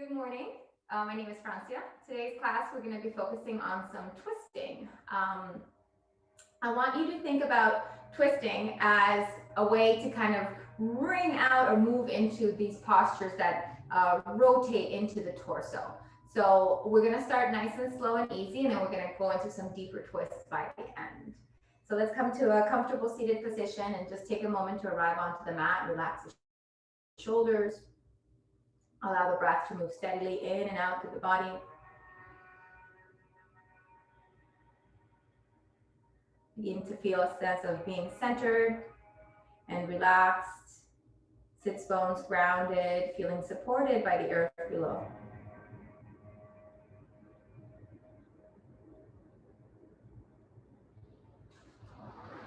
Good morning. My name is Francia. Today's class, we're going to be focusing on some twisting. I want you to think about twisting as a way to kind of bring out or move into these postures that rotate into the torso. So we're going to start nice and slow and easy, and then we're going to go into some deeper twists by the end. So let's come to a comfortable seated position and just take a moment to arrive onto the mat. Relax the shoulders. Allow the breath to move steadily in and out through the body. Begin to feel a sense of being centered and relaxed. Sits bones grounded, feeling supported by the earth below.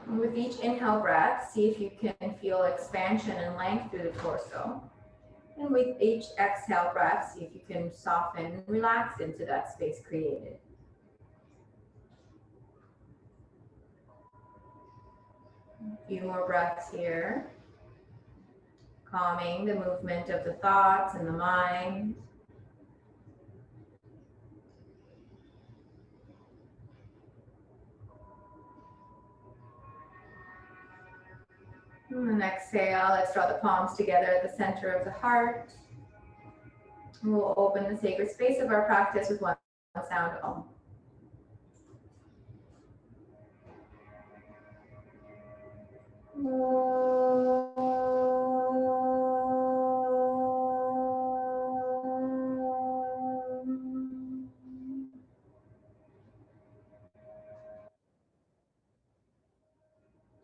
And with each inhale breath, see if you can feel expansion and length through the torso. And with each exhale breath, see if you can soften and relax into that space created. A few more breaths here. Calming the movement of the thoughts and the mind. And then exhale, let's draw the palms together at the center of the heart. And we'll open the sacred space of our practice with one sound Om.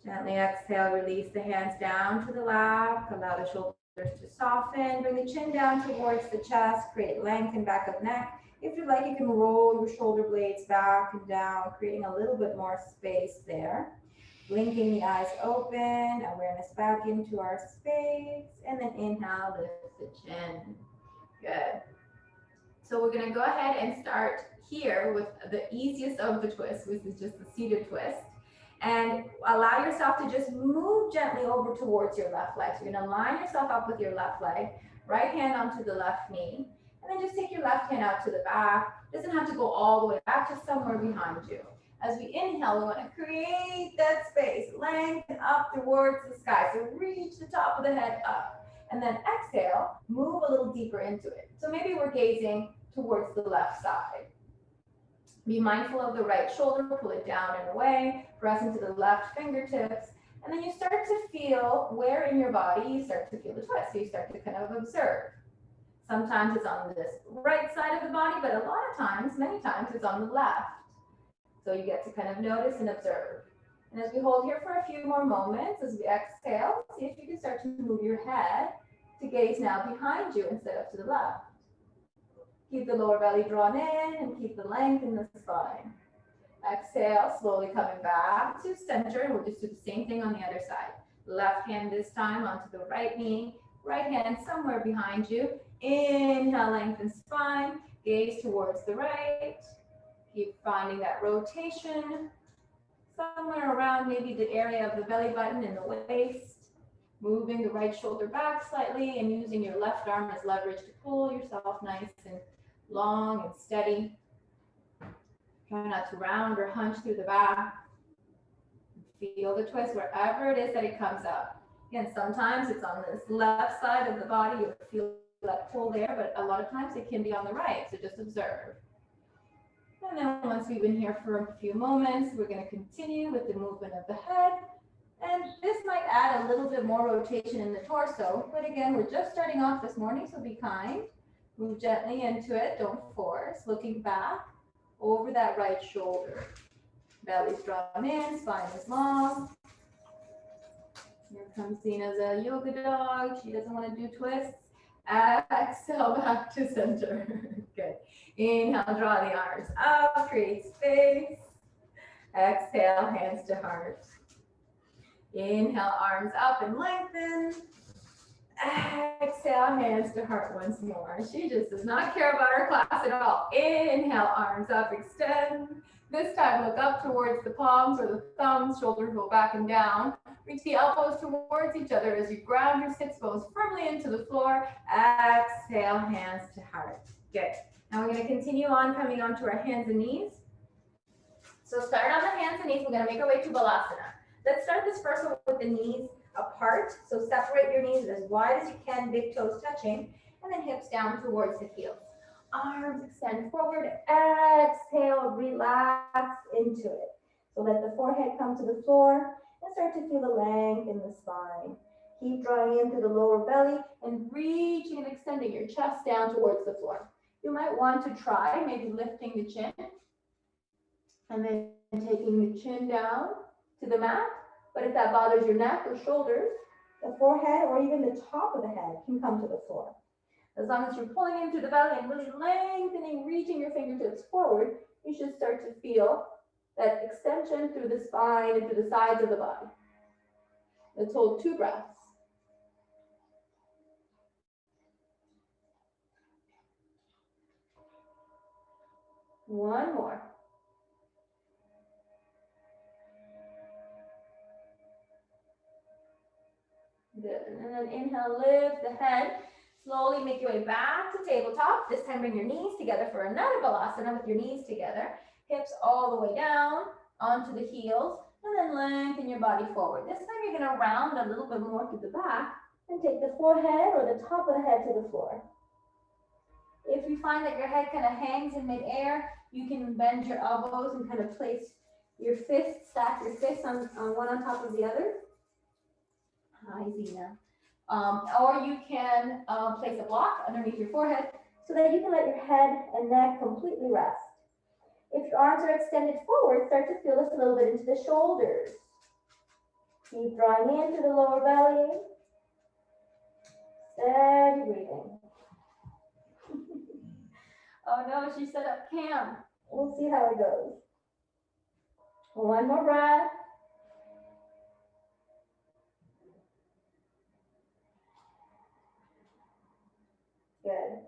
Gently exhale, release the hands down to the lap. Allow the shoulders to soften. Bring the chin down towards the chest. Create length in back of neck. If you'd like, you can roll your shoulder blades back and down, creating a little bit more space there. Blinking the eyes open, awareness back into our space. And then inhale, lift the chin. Good. So we're gonna go ahead and start here with the easiest of the twists, which is just the seated twist. And allow yourself to just move gently over towards your left leg. So you're gonna line yourself up with your left leg, right hand onto the left knee, and then just take your left hand out to the back. Doesn't have to go all the way back, just somewhere behind you. As we inhale, we wanna create that space, lengthen up towards the sky. So reach the top of the head up. And then exhale, move a little deeper into it. So maybe we're gazing towards the left side. Be mindful of the right shoulder, pull it down and away, press into the left fingertips, and then you start to feel where in your body you start to feel the twist. So you start to kind of observe. Sometimes it's on this right side of the body, but a lot of times, many times, it's on the left. So you get to kind of notice and observe. And as we hold here for a few more moments, as we exhale, see if you can start to move your head to gaze now behind you instead of to the left. Keep the lower belly drawn in and keep the length in the spine. Exhale, slowly coming back to center, and we'll just do the same thing on the other side. Left hand this time onto the right knee, right hand somewhere behind you. Inhale, lengthen spine, gaze towards the right. Keep finding that rotation somewhere around maybe the area of the belly button and the waist. Moving the right shoulder back slightly and using your left arm as leverage to pull yourself nice and long and steady. Try not to round or hunch through the back. Feel the twist wherever it is that it comes up. Again, sometimes it's on this left side of the body. You feel that pull there, but a lot of times it can be on the right. So just observe. And then once we've been here for a few moments, we're going to continue with the movement of the head. And this might add a little bit more rotation in the torso. But again, we're just starting off this morning, so be kind. Move gently into it. Don't force. Looking back over that right shoulder. Belly's drawn in, spine is long. Here comes Zina's a yoga dog. She doesn't want to do twists. Exhale back to center. Good. Inhale, draw the arms up, create space. Exhale, hands to heart. Inhale, arms up and lengthen. Exhale, hands to heart once more. She just does not care about our class at all. Inhale, arms up, extend. This time, look up towards the palms or the thumbs, shoulders go back and down. Reach the elbows towards each other as you ground your sits bones firmly into the floor. Exhale, hands to heart. Good. Now we're going to continue on coming onto our hands and knees. So start on the hands and knees. We're going to make our way to Balasana. Let's start this first one with the knees apart. So separate your knees as wide as you can, big toes touching, and then hips down towards the heels. Arms extend forward. Exhale, relax into it. So let the forehead come to the floor and start to feel the length in the spine. Keep drawing in through the lower belly and reaching and extending your chest down towards the floor. You might want to try maybe lifting the chin and then taking the chin down to the mat. But if that bothers your neck or shoulders, the forehead or even the top of the head can come to the floor. As long as you're pulling in through the belly and really lengthening, reaching your fingertips forward, you should start to feel that extension through the spine and through the sides of the body. Let's hold 2 breaths. One more. Good. And then inhale, lift the head. Slowly make your way back to tabletop. This time bring your knees together for another Balasana with your knees together. Hips all the way down onto the heels. And then lengthen your body forward. This time you're going to round a little bit more to the back and take the forehead or the top of the head to the floor. If you find that your head kind of hangs in midair, you can bend your elbows and kind of place your fists, stack your fists on one on top of the other. Hi, Zena. Or you can place a block underneath your forehead so that you can let your head and neck completely rest. If your arms are extended forward, start to feel this a little bit into the shoulders. Keep drawing in through the lower belly. Steady breathing. Oh no, she set up camp. We'll see how it goes. One more breath. Good.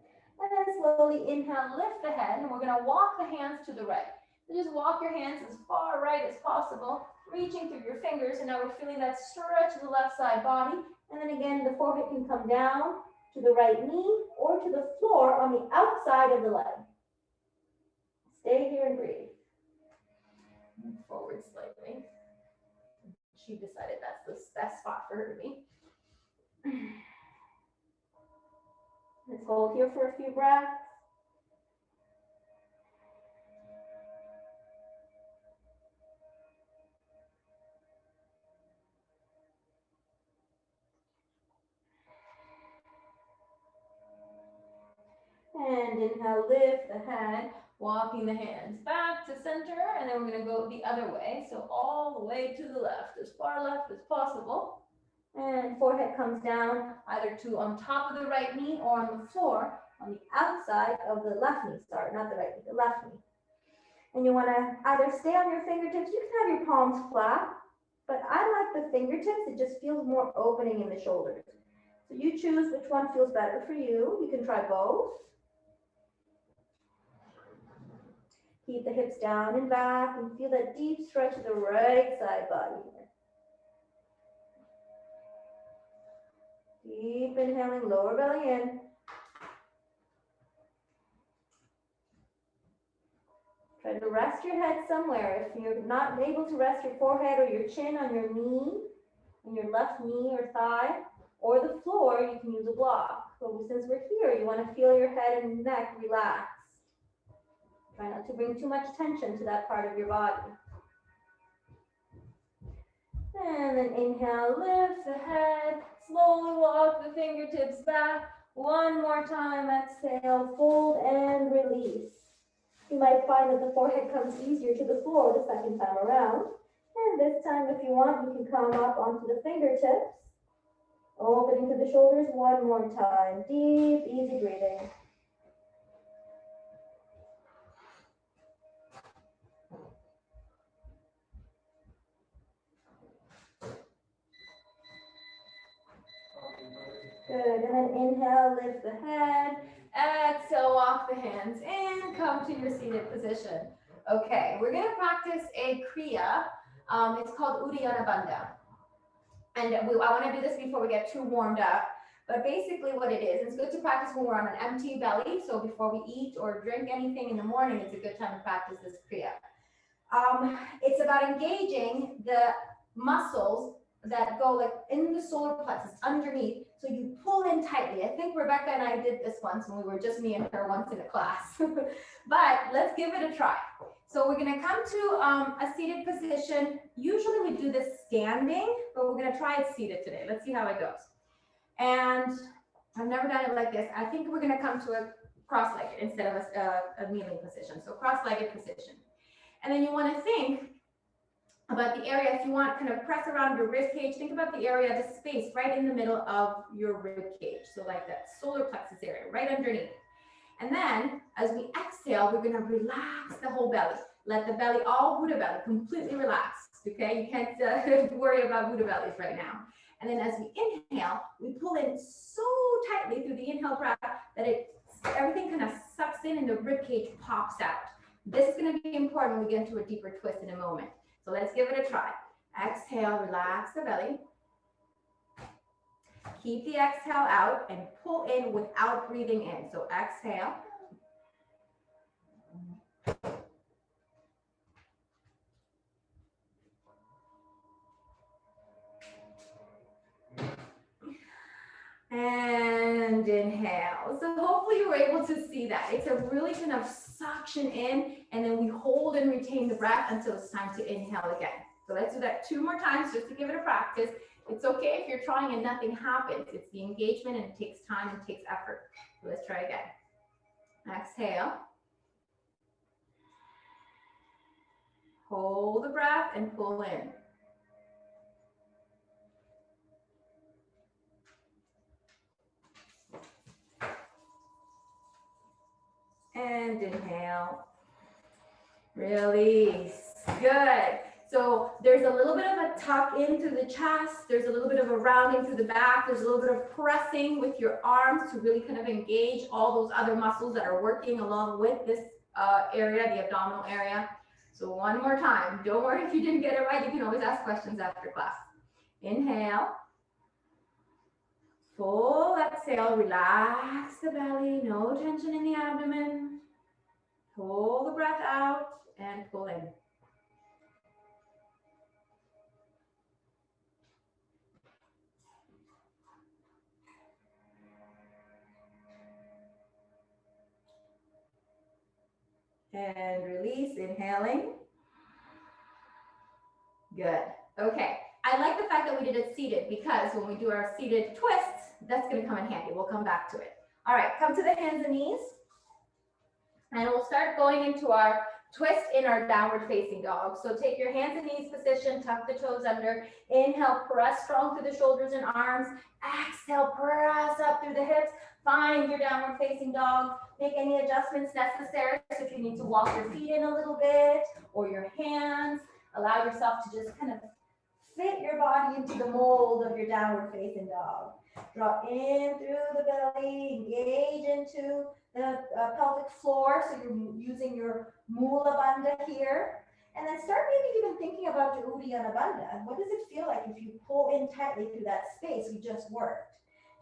And then slowly inhale, lift the head, and we're going to walk the hands to the right. So just walk your hands as far right as possible, reaching through your fingers, and now we're feeling that stretch of the left side body. And then again, the forehead can come down to the right knee or to the floor on the outside of the leg. Stay here and breathe. Move forward slightly. She decided that's the best spot for her to be. Let's hold here for a few breaths. And inhale, lift the head, walking the hands back to center, and then we're going to go the other way. So all the way to the left, as far left as possible. And forehead comes down either to on top of the right knee or on the floor on the outside of the left knee. Sorry, not the right knee, the left knee. And you want to either stay on your fingertips. You can have your palms flat, but I like the fingertips. It just feels more opening in the shoulders. So you choose which one feels better for you. You can try both. Keep the hips down and back and feel that deep stretch of the right side body here. Deep inhaling, lower belly in. Try to rest your head somewhere. If you're not able to rest your forehead or your chin on your knee, on your left knee or thigh, or the floor, you can use a block. So since we're here, you want to feel your head and neck relax. Try not to bring too much tension to that part of your body. And then inhale, lift the head, slowly walk the fingertips back. One more time, exhale, fold and release. You might find that the forehead comes easier to the floor the second time around. And this time, if you want, you can come up onto the fingertips, opening to the shoulders one more time. Deep, easy breathing. Good, and then inhale, lift the head. Exhale, walk the hands in, come to your seated position. Okay, we're gonna practice a kriya. It's called Uddiyana Bandha. And I want to do this before we get too warmed up. But basically what it is, it's good to practice when we're on an empty belly. So before we eat or drink anything in the morning, it's a good time to practice this Kriya. It's about engaging the muscles that go like in the solar plexus underneath. So you pull in tightly. I think Rebecca and I did this once when we were just me and her once in a class. But let's give it a try. So we're going to come to a seated position. Usually we do this standing, but we're going to try it seated today. Let's see how it goes. And I've never done it like this. I think we're going to come to a cross-legged instead of a kneeling position. So cross-legged position. And then you want to think about the area, if you want kind of press around your rib cage, think about the area, the space right in the middle of your rib cage. So like that solar plexus area, right underneath. And then as we exhale, we're going to relax the whole belly. Let the belly, all Buddha belly, completely relaxed. Okay, you can't worry about Buddha bellies right now. And then as we inhale, we pull in so tightly through the inhale breath that everything kind of sucks in and the rib cage pops out. This is going to be important when we get into a deeper twist in a moment. So let's give it a try. Exhale, relax the belly. Keep the exhale out and pull in without breathing in. So exhale. And inhale. So hopefully you were able to see that. It's a really kind of suction in, and then we hold and retain the breath until it's time to inhale again. So let's do that 2 more times just to give it a practice. It's okay if you're trying and nothing happens. It's the engagement and it takes time and takes effort. So let's try again. Exhale. Hold the breath and pull in. And inhale. Release. Good. So there's a little bit of a tuck in through the chest. There's a little bit of a rounding through the back. There's a little bit of pressing with your arms to really kind of engage all those other muscles that are working along with this area, the abdominal area. So one more time. Don't worry if you didn't get it right. You can always ask questions after class. Inhale. Full exhale. Relax the belly. No tension in the abdomen. Pull the breath out and pull in. And release, inhaling. Good. Okay. I like the fact that we did it seated because when we do our seated twists, that's going to come in handy. We'll come back to it. All right. Come to the hands and knees. And we'll start going into our twist in our downward facing dog. So take your hands and knees position, tuck the toes under. Inhale, press strong through the shoulders and arms. Exhale, press up through the hips. Find your downward facing dog. Make any adjustments necessary. So if you need to walk your feet in a little bit or your hands, allow yourself to just kind of fit your body into the mold of your downward facing dog. Draw in through the belly, engage into the pelvic floor. So you're using your Mula Bandha here. And then start maybe even thinking about your Uddiyana Bandha. What does it feel like if you pull in tightly through that space we just worked?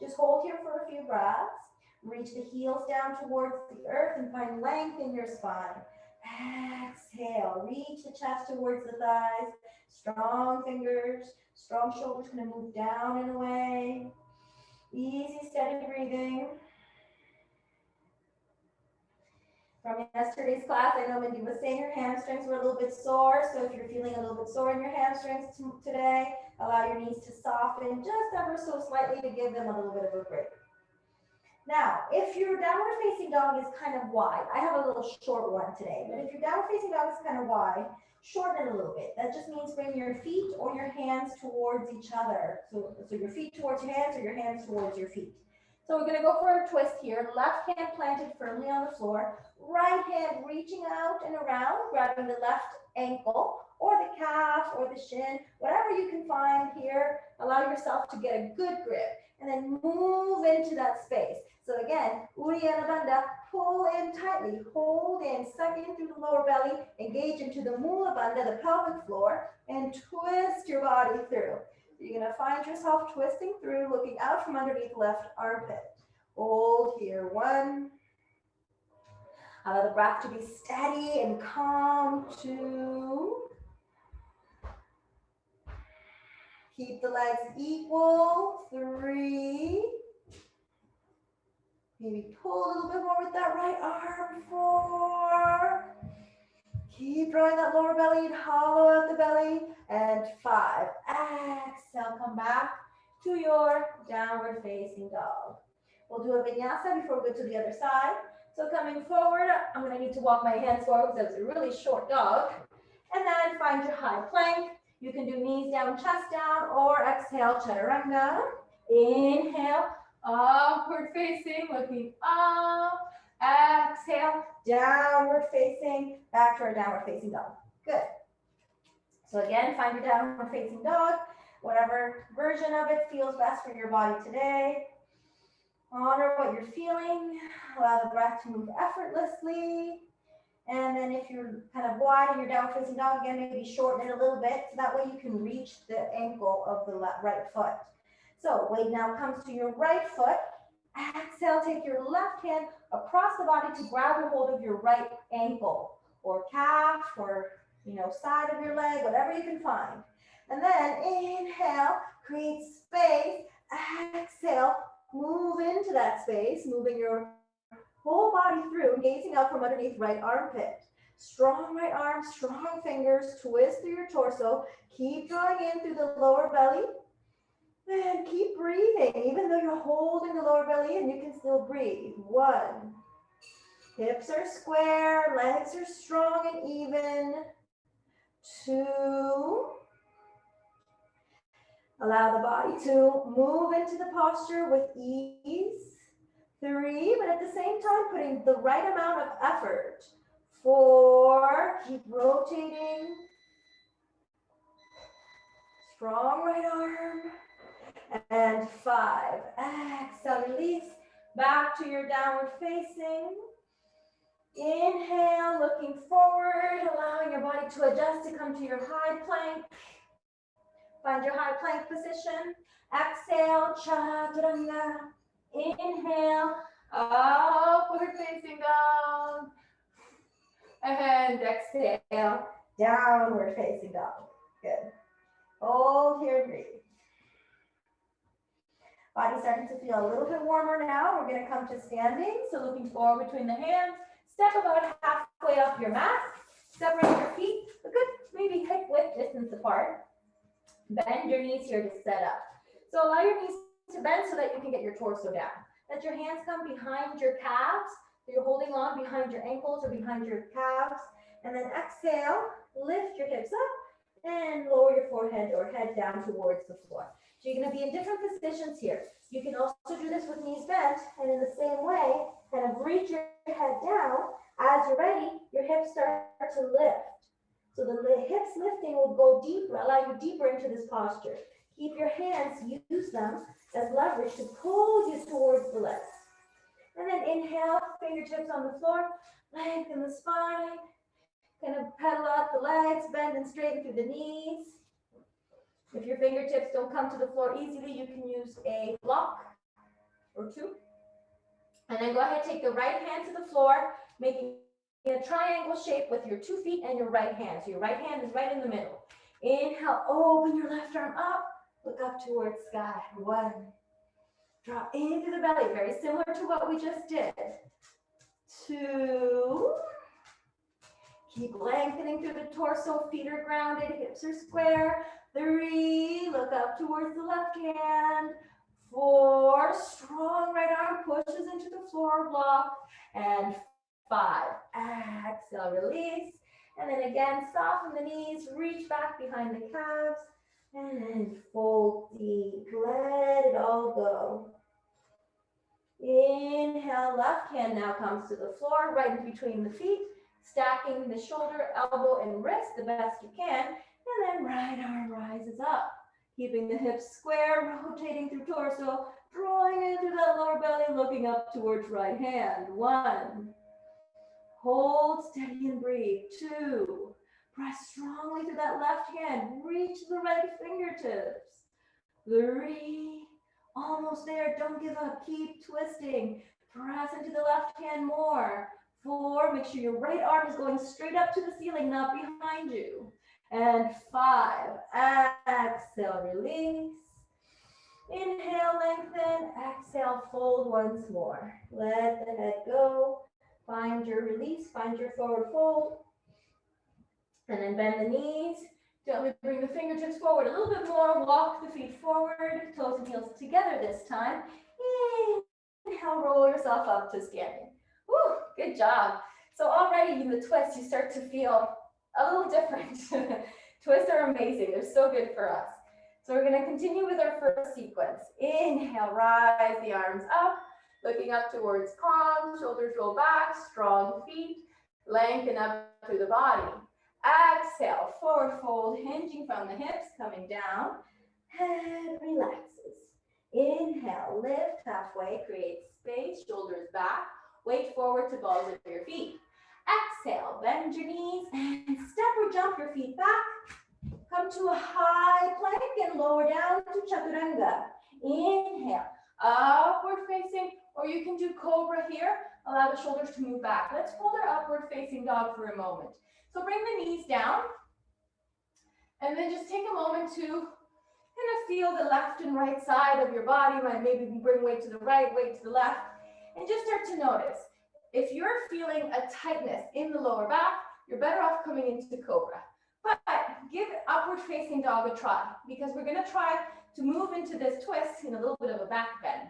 Just hold here for a few breaths. Reach the heels down towards the earth and find length in your spine. Exhale, reach the chest towards the thighs. Strong fingers, strong shoulders going to move down and away. Easy, steady breathing. From yesterday's class, I know Mindy was saying your hamstrings were a little bit sore. So if you're feeling a little bit sore in your hamstrings today, allow your knees to soften just ever so slightly to give them a little bit of a break. Now, if your downward facing dog is kind of wide, I have a little short one today, but if your downward facing dog is kind of wide, shorten it a little bit. That just means bring your feet or your hands towards each other. So your feet towards your hands or your hands towards your feet. So we're going to go for a twist here. Left hand planted firmly on the floor. Right hand reaching out and around, grabbing the left ankle or the calf or the shin, whatever you can find here. Allow yourself to get a good grip and then move into that space. So again, Uddiyana Bandha, pull in tightly, hold in, suck in through the lower belly, engage into the Mula Bandha, the pelvic floor, and twist your body through. You're gonna find yourself twisting through, looking out from underneath left armpit. Hold here, 1. Allow the breath to be steady and calm, 2. Keep the legs equal, 3. Maybe pull a little bit more with that right arm, 4. Keep drawing that lower belly and hollow out the belly, and 5. Exhale, come back to your downward facing dog. We'll do a vinyasa before we go to the other side. So coming forward, I'm gonna need to walk my hands forward because it's a really short dog. And then find your high plank. You can do knees down, chest down, or exhale, chaturanga. Inhale, upward facing, looking up. Exhale, downward facing, back to our downward facing dog. Good. So again, find your downward facing dog, whatever version of it feels best for your body today. Honor what you're feeling. Allow the breath to move effortlessly. And then if you're kind of wide in your downward facing dog, again, maybe shorten it a little bit so that way you can reach the ankle of the right foot. So weight now comes to your right foot. Exhale, take your left hand across the body to grab a hold of your right ankle or calf or side of your leg, whatever you can find. And then inhale, create space. Exhale, move into that space, moving your whole body through, gazing out from underneath right armpit. Strong right arm, strong fingers, twist through your torso. Keep drawing in through the lower belly. And keep breathing, even though you're holding the lower belly in, you can still breathe. 1. Hips are square, legs are strong and even. 2. Allow the body to move into the posture with ease. 3, but at the same time, putting the right amount of effort. 4, keep rotating. Strong right arm. And 5, exhale, release, back to your downward facing. Inhale, looking forward, allowing your body to adjust to come to your high plank. Find your high plank position. Exhale, chaturanga. Inhale, upward facing dog. And exhale, downward facing dog. Good. Hold here, breathe. Body starting to feel a little bit warmer now. We're going to come to standing. So looking forward between the hands. Step about halfway up your mat. Separate your feet a good maybe hip width distance apart. Bend your knees here to set up. So allow your knees to bend so that you can get your torso down. Let your hands come behind your calves. So you're holding on behind your ankles or behind your calves. And then exhale, lift your hips up and lower your forehead or head down towards the floor. So you're going to be in different positions here. You can also do this with knees bent, and in the same way, kind of reach your head down. As you're ready, your hips start to lift. So the hips lifting will go deeper, allow you deeper into this posture. Keep your hands, use them as leverage to pull you towards the legs. And then inhale, fingertips on the floor, lengthen the spine, kind of pedal out the legs, bend and straighten through the knees. If your fingertips don't come to the floor easily, you can use a block or 2. And then go ahead, take the right hand to the floor, making a triangle shape with your 2 feet and your right hand. So your right hand is right in the middle. Inhale, open your left arm up, look up towards sky. 1. Draw into the belly, very similar to what we just did. 2. Keep lengthening through the torso, feet are grounded, hips are square. 3, look up towards the left hand. 4, strong right arm pushes into the floor block. And 5, exhale, release. And then again, soften the knees, reach back behind the calves. And then fold deep, let it all go. Inhale, left hand now comes to the floor, right in between the feet. Stacking the shoulder, elbow, and wrist the best you can. And then right arm rises up. Keeping the hips square, rotating through torso, drawing into that lower belly, looking up towards right hand. 1. Hold steady and breathe. 2. Press strongly to that left hand. Reach the right fingertips. 3, almost there, don't give up, keep twisting. Press into the left hand more. 4, make sure your right arm is going straight up to the ceiling, not behind you. And 5, exhale, release. Inhale, lengthen, exhale, fold once more. Let the head go. Find your release, find your forward fold. And then bend the knees. Gently bring the fingertips forward a little bit more. Walk the feet forward, toes and heels together this time. Inhale, roll yourself up to standing. Woo, good job. So already in the twist, you start to feel a little different. Twists are amazing. They're so good for us. So we're going to continue with our first sequence. Inhale, rise the arms up, looking up towards palms, shoulders roll back, strong feet, lengthen up through the body. Exhale, forward fold, hinging from the hips, coming down. Head relaxes. Inhale, lift halfway, create space, shoulders back, weight forward to balls of your feet. Exhale, bend your knees and step or jump your feet back. Come to a high plank and lower down to chaturanga. Inhale, upward facing, or you can do cobra here. Allow the shoulders to move back. Let's hold our upward facing dog for a moment. So bring the knees down, and then just take a moment to kind of feel the left and right side of your body. Maybe bring weight to the right, weight to the left, and just start to notice. If you're feeling a tightness in the lower back, you're better off coming into cobra. But give upward facing dog a try, because we're going to try to move into this twist in a little bit of a back bend.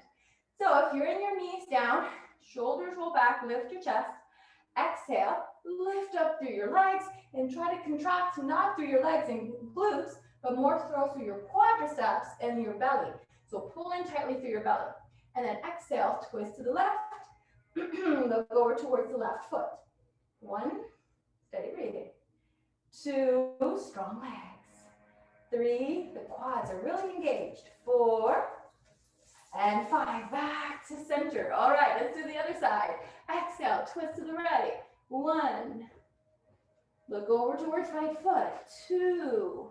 So if you're in your knees down, shoulders roll back, lift your chest. Exhale, lift up through your legs and try to contract not through your legs and glutes, but more through your quadriceps and your belly. So pull in tightly through your belly. And then exhale, twist to the left. Look over towards the left foot. 1, steady breathing. 2, strong legs. 3, the quads are really engaged. 4, and 5, back to center. All right, let's do the other side. Exhale, twist to the right. 1, look over towards right foot. 2,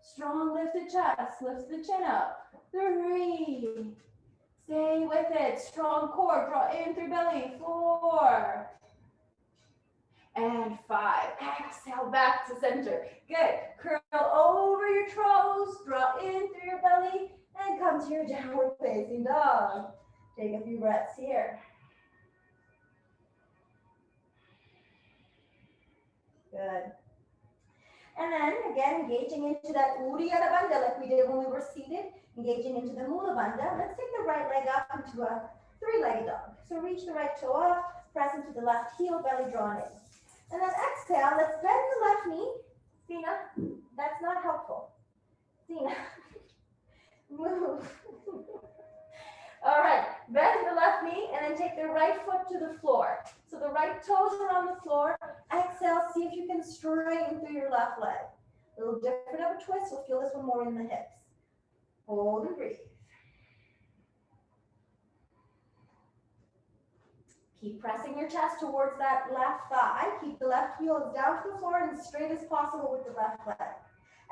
strong lifted chest, lift the chin up. 3, stay with it, strong core, draw in through belly. 4, and 5, exhale, back to center. Good, curl over your toes, draw in through your belly, and come to your downward facing dog. Take a few breaths here. Good. And then again, engaging into that Uddiyana Bandha like we did when we were seated, engaging into the Mula Bandha. Let's take the right leg up into a 3-legged dog. So reach the right toe up, press into the left heel, belly drawn in. And then exhale, let's bend the left knee. Sina, that's not helpful. Sina, move. All right, bend the left knee and then take the right foot to the floor. So the right toes are on the floor. Exhale, see if you can straighten through your left leg. A little different of a twist, we'll feel this one more in the hips. Hold and breathe. Keep pressing your chest towards that left thigh. Keep the left heel as down to the floor and as straight as possible with the left leg.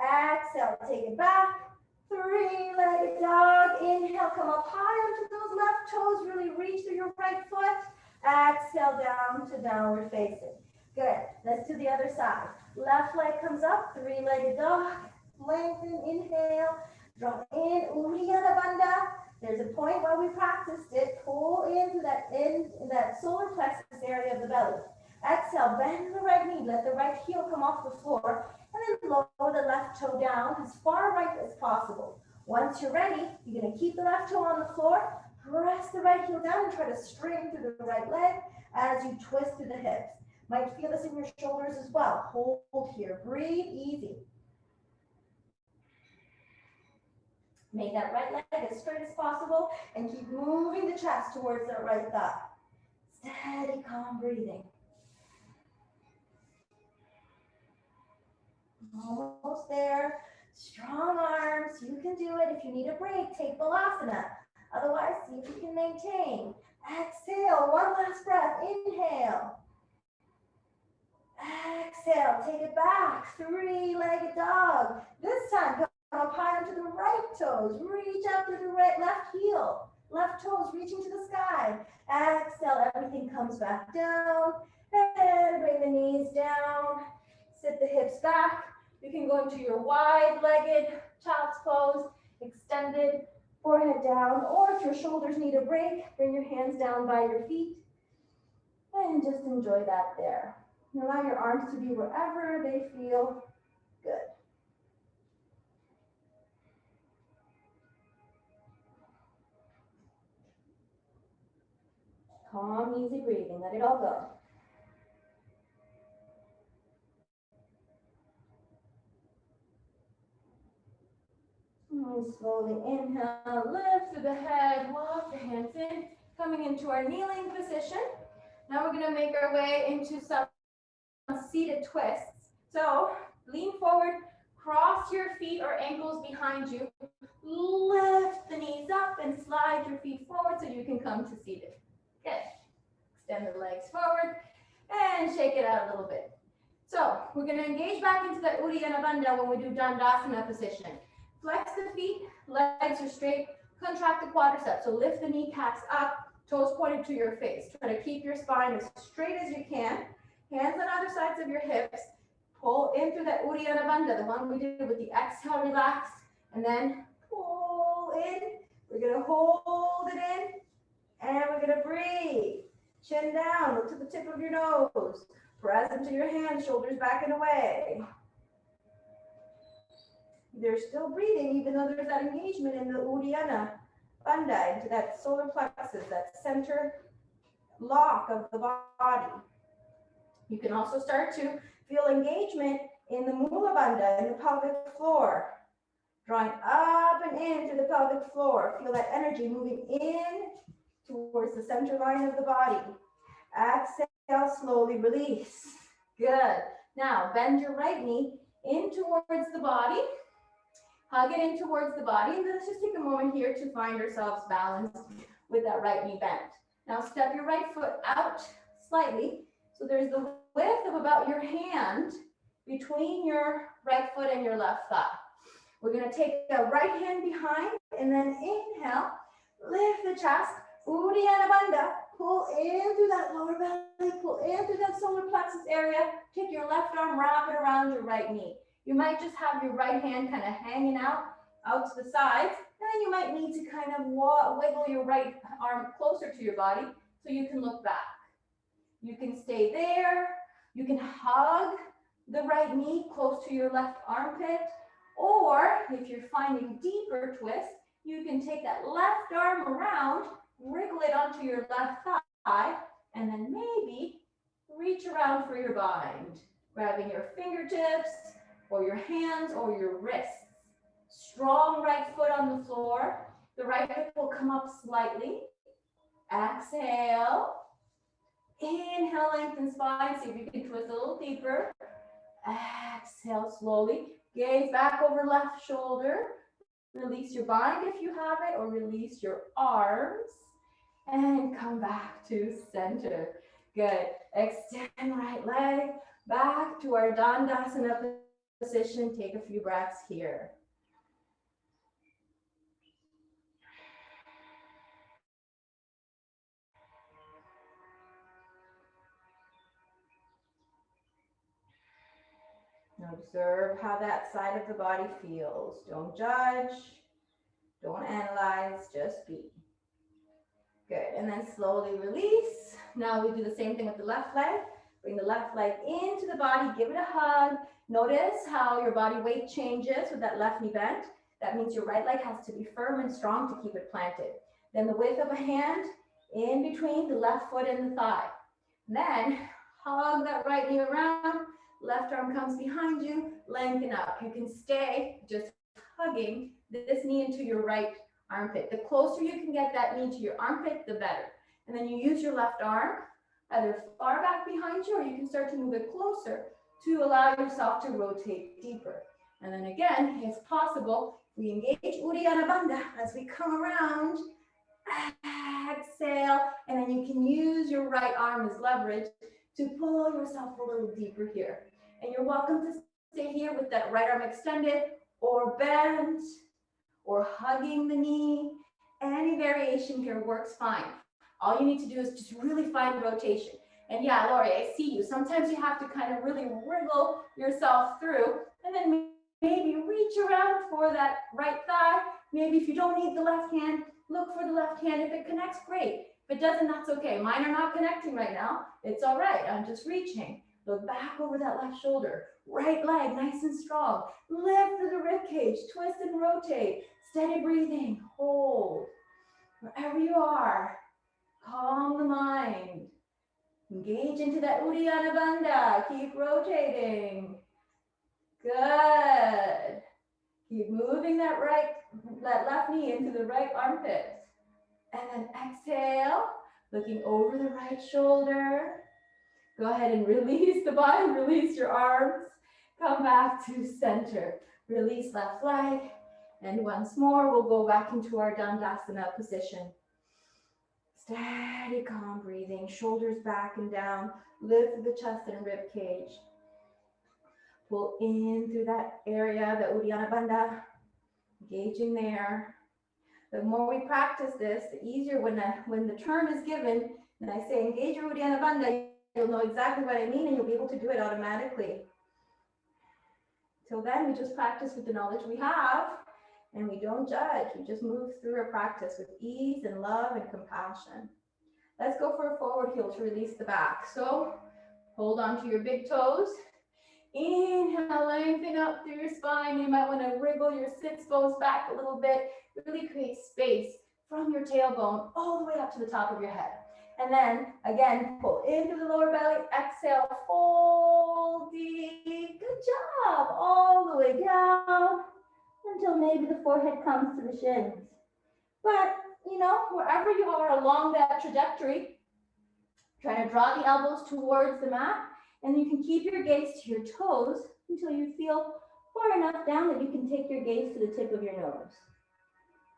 Exhale, take it back. 3-legged dog. Inhale, come up high onto those left toes. Really reach through your right foot. Exhale down to downward facing. Good. Let's do the other side. Left leg comes up. 3-legged dog. Lengthen. Inhale. Draw in. Uddiyana Bandha. There's a point where we practiced it. Pull into that solar plexus area of the belly. Exhale, bend the right knee. Let the right heel come off the floor. And then lower the left toe down as far right as possible. Once you're ready, you're going to keep the left toe on the floor. Press the right heel down and try to straighten through the right leg as you twist through the hips. Might feel this in your shoulders as well. Hold here. Breathe easy. Make that right leg as straight as possible and keep moving the chest towards that right thigh. Steady, calm breathing. Almost there. Strong arms. You can do it. If you need a break, take Balasana. Otherwise, see if you can maintain. Exhale. One last breath. Inhale. Exhale. Take it back. 3-legged dog. This time, up high onto the right toes. Reach up to the left heel. Left toes reaching to the sky. Exhale, everything comes back down. And bring the knees down. Sit the hips back. You can go into your wide-legged child's pose, extended, forehead down, or if your shoulders need a break, bring your hands down by your feet and just enjoy that there. And allow your arms to be wherever they feel good. Calm, easy breathing, let it all go. And slowly inhale, lift through the head, walk the hands in, coming into our kneeling position. Now we're gonna make our way into some seated twists. So lean forward, cross your feet or ankles behind you, lift the knees up and slide your feet forward so you can come to seated. Good. Extend the legs forward and shake it out a little bit. So we're gonna engage back into that Uddiyana Bandha when we do Dandasana position. Flex the feet, legs are straight, contract the quadriceps. So lift the kneecaps up, toes pointed to your face. Try to keep your spine as straight as you can. Hands on either sides of your hips. Pull in through that Uddiyana Bandha, the one we did with the exhale, relax, and then pull in. We're gonna hold it in, and we're gonna breathe. Chin down, look to the tip of your nose. Press into your hands, shoulders back and away. They're still breathing, even though there's that engagement in the Uddiyana Bandha, into that solar plexus, that center lock of the body. You can also start to feel engagement in the Mula Bandha, in the pelvic floor. Drawing up and in through the pelvic floor. Feel that energy moving in towards the center line of the body. Exhale, slowly release. Good. Now, bend your right knee in towards the body. Hug it in towards the body. And let's just take a moment here to find ourselves balanced with that right knee bent. Now, step your right foot out slightly. So there's the width of about your hand between your right foot and your left thigh. We're going to take the right hand behind and then inhale, lift the chest, Uddiyana Bandha, pull in through that lower belly, pull in through that solar plexus area, take your left arm, wrap it around your right knee. You might just have your right hand kind of hanging out to the sides, and then you might need to kind of wiggle your right arm closer to your body so you can look back. You can stay there, you can hug the right knee close to your left armpit, or if you're finding deeper twists, you can take that left arm around, wriggle it onto your left thigh, and then maybe reach around for your bind, grabbing your fingertips or your hands or your wrists. Strong right foot on the floor. The right hip will come up slightly. Exhale. Inhale, lengthen spine. See if you can twist a little deeper. Exhale slowly. Gaze back over left shoulder. Release your bind if you have it, or release your arms. And come back to center. Good. Extend right leg back to our Dandasana position. Take a few breaths here. Observe how that side of the body feels. Don't judge, don't analyze, just be. Good, and then slowly release. Now we do the same thing with the left leg. Bring the left leg into the body, give it a hug. Notice how your body weight changes with that left knee bent. That means your right leg has to be firm and strong to keep it planted. Then the width of a hand in between the left foot and the thigh. And then hug that right knee around. Left arm comes behind you, lengthen up. You can stay just hugging this knee into your right armpit. The closer you can get that knee to your armpit, the better. And then you use your left arm, either far back behind you, or you can start to move it closer to allow yourself to rotate deeper. And then again, it's possible, we engage Uddiyana Bandha as we come around, exhale, and then you can use your right arm as leverage to pull yourself a little deeper here. And you're welcome to stay here with that right arm extended, or bent or hugging the knee. Any variation here works fine. All you need to do is just really find rotation. And yeah, Lori, I see you. Sometimes you have to kind of really wriggle yourself through and then maybe reach around for that right thigh. Maybe if you don't need the left hand, look for the left hand. If it connects, great. If it doesn't, that's okay. Mine are not connecting right now. It's all right. I'm just reaching. Look back over that left shoulder. Right leg, nice and strong. Lift through the rib cage. Twist and rotate. Steady breathing. Hold. Wherever you are, calm the mind. Engage into that Uddiyana Bandha. Keep rotating. Good. Keep moving that left knee into the right armpit. And then exhale, looking over the right shoulder. Go ahead and release the body, release your arms. Come back to center. Release left leg. And once more, we'll go back into our Dandasana position. Steady, calm breathing, shoulders back and down. Lift the chest and rib cage. Pull in through that area, the Uddiyana Bandha. Engaging there. The more we practice this, the easier when the term is given, and I say engage your Uddiyana Bandha, you'll know exactly what I mean and you'll be able to do it automatically. Till then, we just practice with the knowledge we have and we don't judge. We just move through a practice with ease and love and compassion. Let's go for a forward heel to release the back. So hold on to your big toes. Inhale, lengthen up through your spine. You might want to wriggle your sits bones back a little bit. Really create space from your tailbone all the way up to the top of your head. And then again, pull into the lower belly. Exhale, fold deep. Good job. All the way down until maybe the forehead comes to the shins. But, wherever you are along that trajectory, try to draw the elbows towards the mat. And you can keep your gaze to your toes until you feel far enough down that you can take your gaze to the tip of your nose.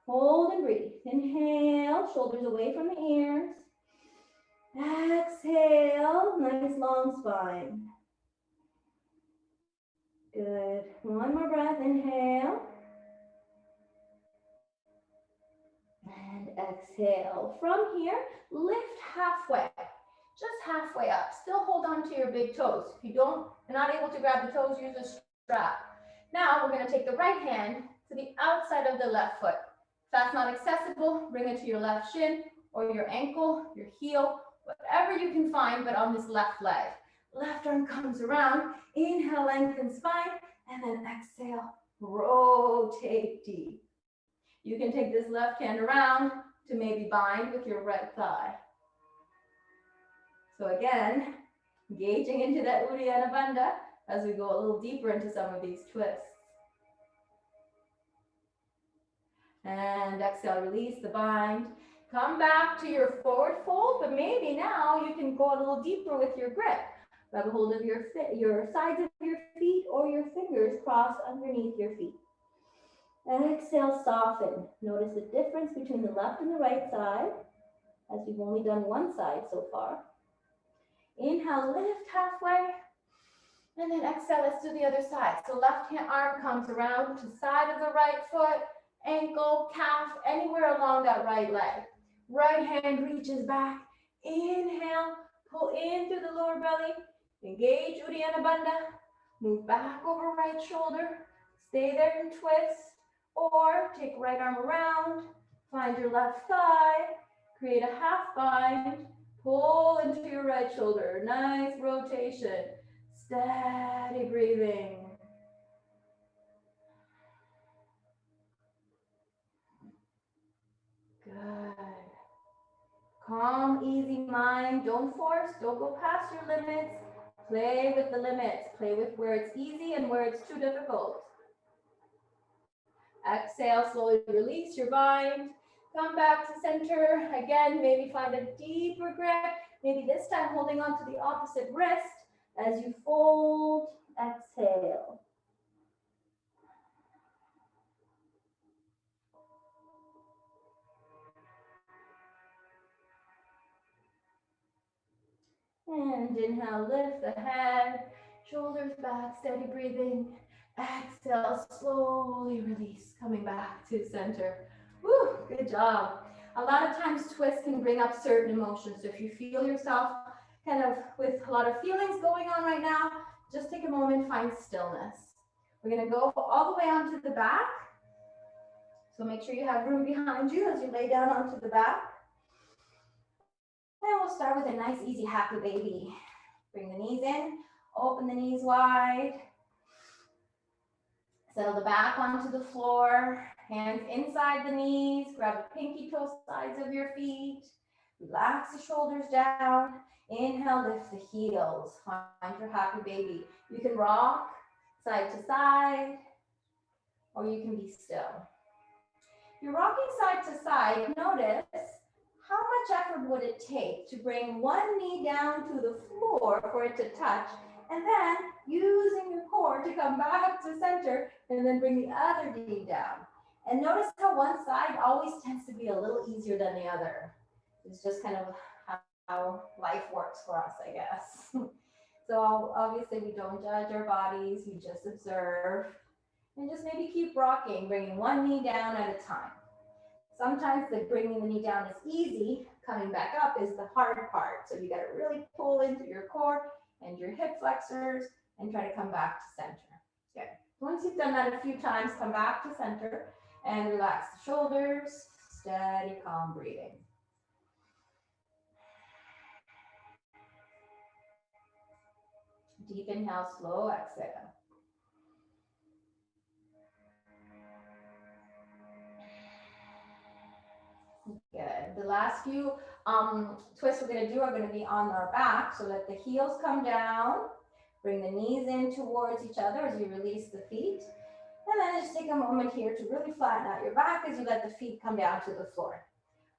Hold and breathe. Inhale, shoulders away from the ears. Exhale, nice long spine. Good. One more breath. Inhale. And exhale. From here, lift halfway. Just halfway up. Still hold on to your big toes. If you're not able to grab the toes, use a strap. Now we're going to take the right hand to the outside of the left foot. If that's not accessible, bring it to your left shin or your ankle, your heel, whatever you can find, but on this left leg. Left arm comes around. Inhale, lengthen spine, and then exhale, rotate deep. You can take this left hand around to maybe bind with your right thigh. So again, engaging into that Uddiyana Bandha as we go a little deeper into some of these twists. And exhale, release the bind. Come back to your forward fold, but maybe now you can go a little deeper with your grip. Grab a hold of your sides of your feet or your fingers crossed underneath your feet. And exhale, soften. Notice the difference between the left and the right side, as we've only done one side so far. Inhale, lift halfway, and then exhale, let's do the other side. So left hand arm comes around to side of the right foot, ankle, calf, anywhere along that right leg. Right hand reaches back. Inhale, pull in through the lower belly. Engage Uddiyana Bandha. Move back over right shoulder. Stay there and twist. Or take right arm around. Find your left thigh. Create a half bind. Pull into your right shoulder. Nice rotation. Steady breathing. Good. Calm, easy mind. Don't force. Don't go past your limits. Play with the limits. Play with where it's easy and where it's too difficult. Exhale, slowly release your bind. Come back to center. Again, maybe find a deeper grip. Maybe this time holding on to the opposite wrist as you fold. Exhale. And inhale, lift the head, shoulders back, steady breathing. Exhale, slowly release, coming back to center. Woo, good job. A lot of times twists can bring up certain emotions. So if you feel yourself kind of with a lot of feelings going on right now, just take a moment, find stillness. We're gonna go all the way onto the back. So make sure you have room behind you as you lay down onto the back. And we'll start with a nice, easy, happy baby. Bring the knees in, open the knees wide. Settle the back onto the floor, hands inside the knees, grab the pinky toe sides of your feet, relax the shoulders down. Inhale, lift the heels, find your happy baby. You can rock side to side, or you can be still. If you're rocking side to side, notice how much effort would it take to bring one knee down to the floor for it to touch, and then using your core to come back to center and then bring the other knee down. And notice how one side always tends to be a little easier than the other. It's just kind of how life works for us, I guess. So obviously we don't judge our bodies, we just observe and just maybe keep rocking, bringing one knee down at a time. Sometimes the bringing the knee down is easy, coming back up is the hard part. So you got to really pull into your core and your hip flexors and try to come back to center. Good. Once you've done that a few times, come back to center and relax the shoulders, steady, calm breathing. Deep inhale, slow exhale. Good. The last few twists we're going to do are going to be on our back. So let the heels come down. Bring the knees in towards each other as you release the feet. And then just take a moment here to really flatten out your back as you let the feet come down to the floor.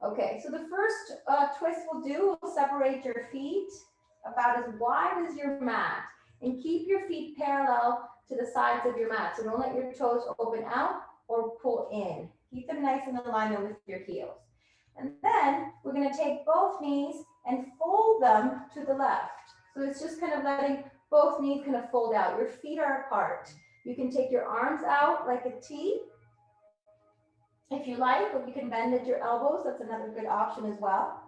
Okay, so the first twist we'll do, we'll separate your feet about as wide as your mat. And keep your feet parallel to the sides of your mat. So don't let your toes open out or pull in. Keep them nice in alignment with your heels. And then we're going to take both knees and fold them to the left. So it's just kind of letting both knees kind of fold out. Your feet are apart. You can take your arms out like a T if you like, or you can bend at your elbows. That's another good option as well.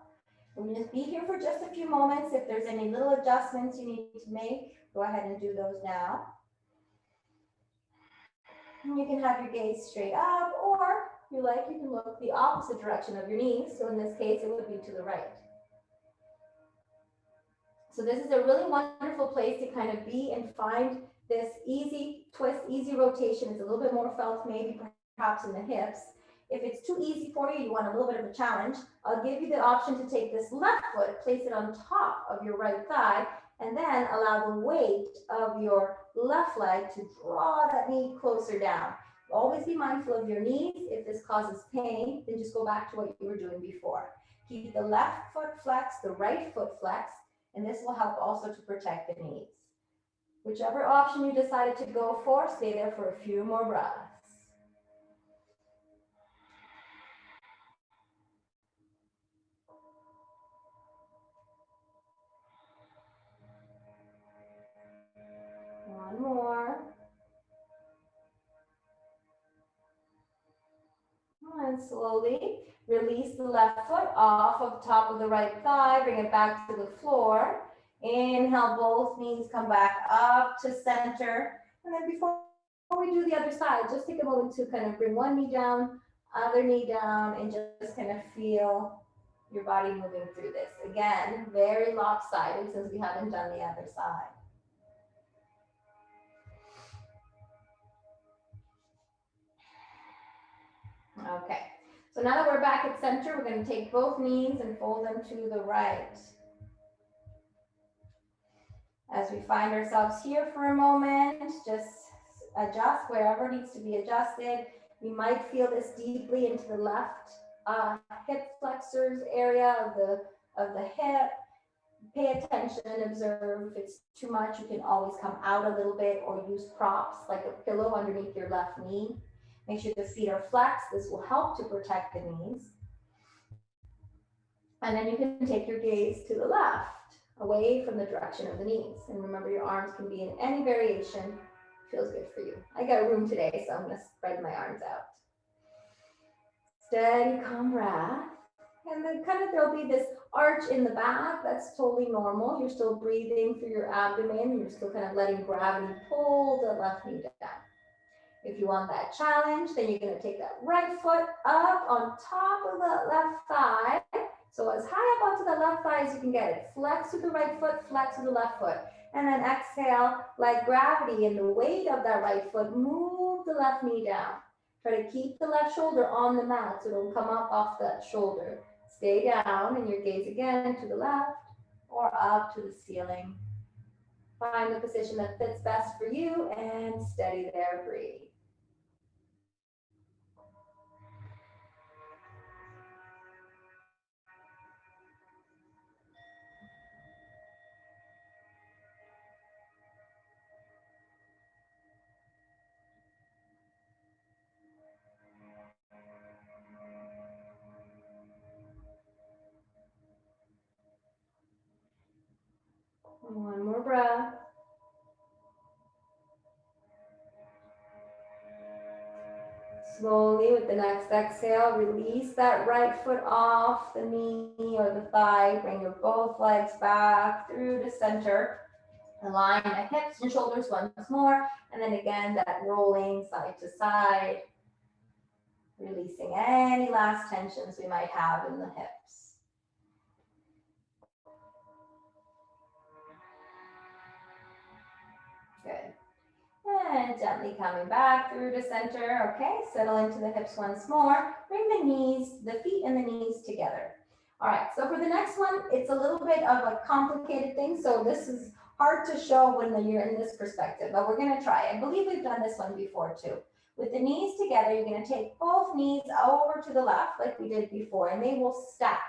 We're going to just be here for just a few moments. If there's any little adjustments you need to make, go ahead and do those now. And you can have your gaze straight up, or if you like, you can look the opposite direction of your knees. So in this case, it would be to the right. So this is a really wonderful place to kind of be and find this easy twist, easy rotation. It's a little bit more felt maybe perhaps in the hips. If it's too easy for you, you want a little bit of a challenge, I'll give you the option to take this left foot, place it on top of your right thigh, and then allow the weight of your left leg to draw that knee closer down. Always be mindful of your knees. If this causes pain, then just go back to what you were doing before. Keep the left foot flexed, the right foot flexed, and this will help also to protect the knees. Whichever option you decided to go for, stay there for a few more breaths. One more. And slowly release the left foot off of top of the right thigh, bring it back to the floor. Inhale, both knees come back up to center. And then before we do the other side, just take a moment to kind of bring one knee down, other knee down, and just kind of feel your body moving through this. Again, very lopsided since we haven't done the other side. Okay, so now that we're back at center, we're going to take both knees and fold them to the right. As we find ourselves here for a moment, just adjust wherever needs to be adjusted. You might feel this deeply into the left hip flexors area of the hip. Pay attention and observe. If it's too much, you can always come out a little bit or use props like a pillow underneath your left knee. Make sure the feet are flexed. This will help to protect the knees. And then you can take your gaze to the left, away from the direction of the knees. And remember, your arms can be in any variation. Feels good for you. I got room today, so I'm gonna spread my arms out. Steady, calm breath. And then kind of there'll be this arch in the back. That's totally normal. You're still breathing through your abdomen. You're still kind of letting gravity pull the left knee down. If you want that challenge, then you're going to take that right foot up on top of the left thigh. So as high up onto the left thigh as you can get it. Flex with the right foot, flex with the left foot. And then exhale, let gravity and the weight of that right foot move the left knee down. Try to keep the left shoulder on the mat so it'll come up off that shoulder. Stay down and your gaze again to the left or up to the ceiling. Find the position that fits best for you and steady there, breathe. One more breath. Slowly with the next exhale, release that right foot off the knee or the thigh. Bring your both legs back through the center. Align the hips and shoulders once more. And then again, that rolling side to side. Releasing any last tensions we might have in the hips. Good. And gently coming back through the center. Okay, settle into the hips once more. Bring the knees, the feet and the knees together. All right, so for the next one, it's a little bit of a complicated thing. So this is hard to show when you're in this perspective, but we're gonna try. I believe we've done this one before too. With the knees together, you're gonna take both knees over to the left like we did before, and they will stack.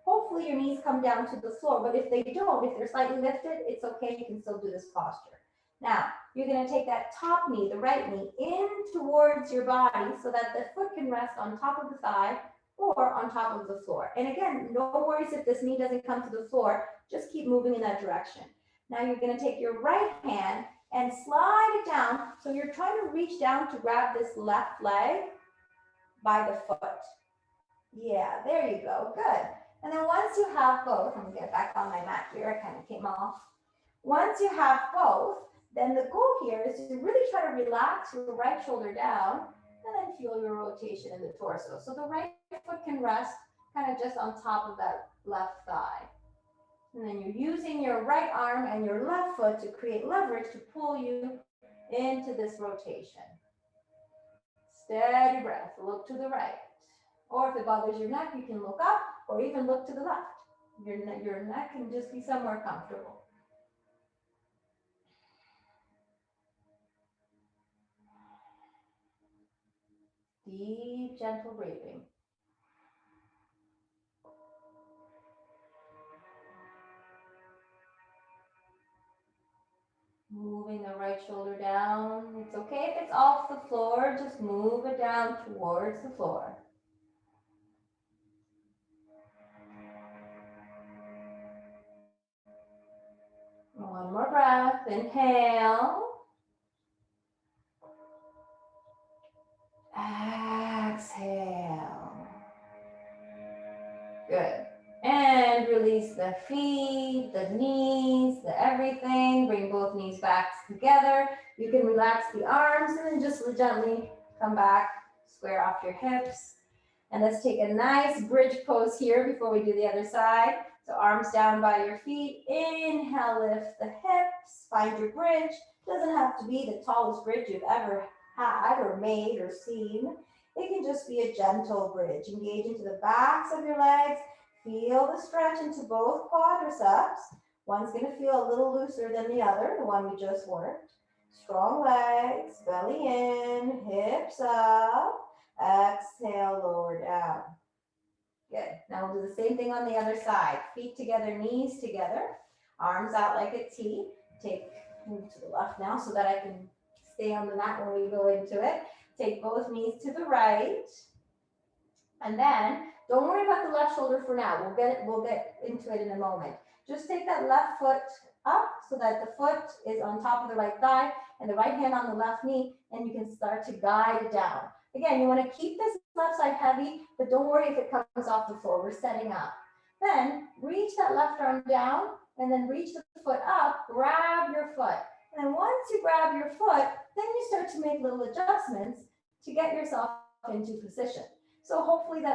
Hopefully your knees come down to the floor, but if they don't, if they're slightly lifted, it's okay, you can still do this posture. Now, you're gonna take that top knee, the right knee, in towards your body so that the foot can rest on top of the thigh or on top of the floor. And again, no worries if this knee doesn't come to the floor, just keep moving in that direction. Now you're gonna take your right hand and slide it down. So you're trying to reach down to grab this left leg by the foot. Yeah, there you go, good. And then once you have both, I'm gonna get back on my mat here, it kind of came off. Once you have both, then the goal here is to really try to relax your right shoulder down and then feel your rotation in the torso. So the right foot can rest kind of just on top of that left thigh. And then you're using your right arm and your left foot to create leverage to pull you into this rotation. Steady breath, look to the right. Or if it bothers your neck, you can look up or even look to the left. Your neck can just be somewhere comfortable. Deep, gentle breathing. Moving the right shoulder down. It's okay if it's off the floor, just move it down towards the floor. One more breath, inhale. Exhale. Good. And release the feet, the knees, the everything. Bring both knees back together. You can relax the arms and then just gently come back, square off your hips. And let's take a nice bridge pose here before we do the other side. So arms down by your feet. Inhale, lift the hips, find your bridge. Doesn't have to be the tallest bridge you've ever had or made or seen. It can just be a gentle bridge. Engage into the backs of your legs. Feel the stretch into both quadriceps. One's gonna feel a little looser than the other, the one we just worked. Strong legs, belly in, hips up. Exhale, lower down. Good. Now we'll do the same thing on the other side. Feet together, knees together, arms out like a T. Move to the left now so that I can stay on the mat when we go into it. Take both knees to the right. And then don't worry about the left shoulder for now. We'll get into it in a moment. Just take that left foot up so that the foot is on top of the right thigh and the right hand on the left knee, and you can start to guide it down. Again, you want to keep this left side heavy, but don't worry if it comes off the floor. We're setting up. Then reach that left arm down and then reach the foot up, grab your foot. And then once you grab your foot, then you start to make little adjustments to get yourself into position. So hopefully the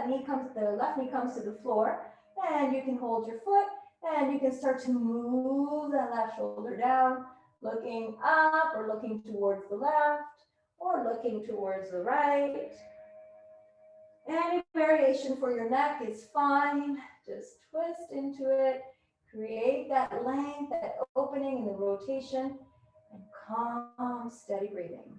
left knee comes to the floor, and you can hold your foot and you can start to move that left shoulder down, looking up or looking towards the left or looking towards the right. Any variation for your neck is fine. Just twist into it, create that length, that opening and the rotation, and calm, steady breathing.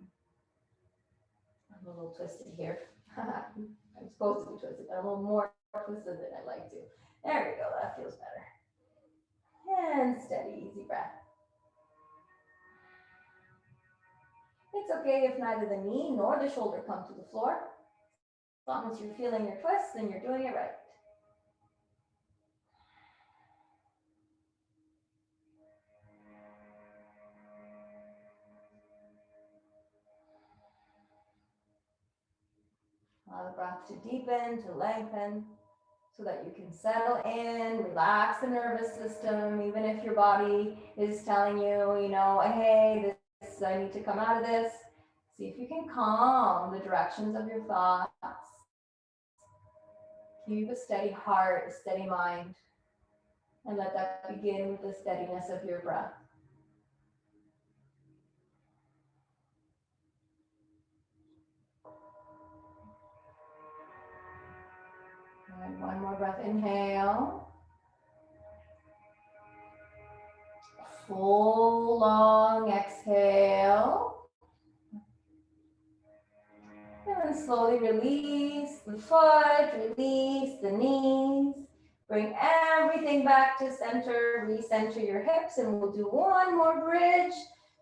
I'm a little twisted here. I'm supposed to be twisted, but I'm a little more twisted than I like to. There we go, that feels better. And steady, easy breath. It's okay if neither the knee nor the shoulder come to the floor. As long as you're feeling your twist, then you're doing it right. Allow the breath to deepen, to lengthen, so that you can settle in, relax the nervous system, even if your body is telling you, hey, I need to come out of this. See if you can calm the directions of your thoughts. Keep a steady heart, a steady mind, and let that begin with the steadiness of your breath. And one more breath, inhale. Full long exhale. And then slowly release the foot, release the knees. Bring everything back to center, recenter your hips, and we'll do one more bridge.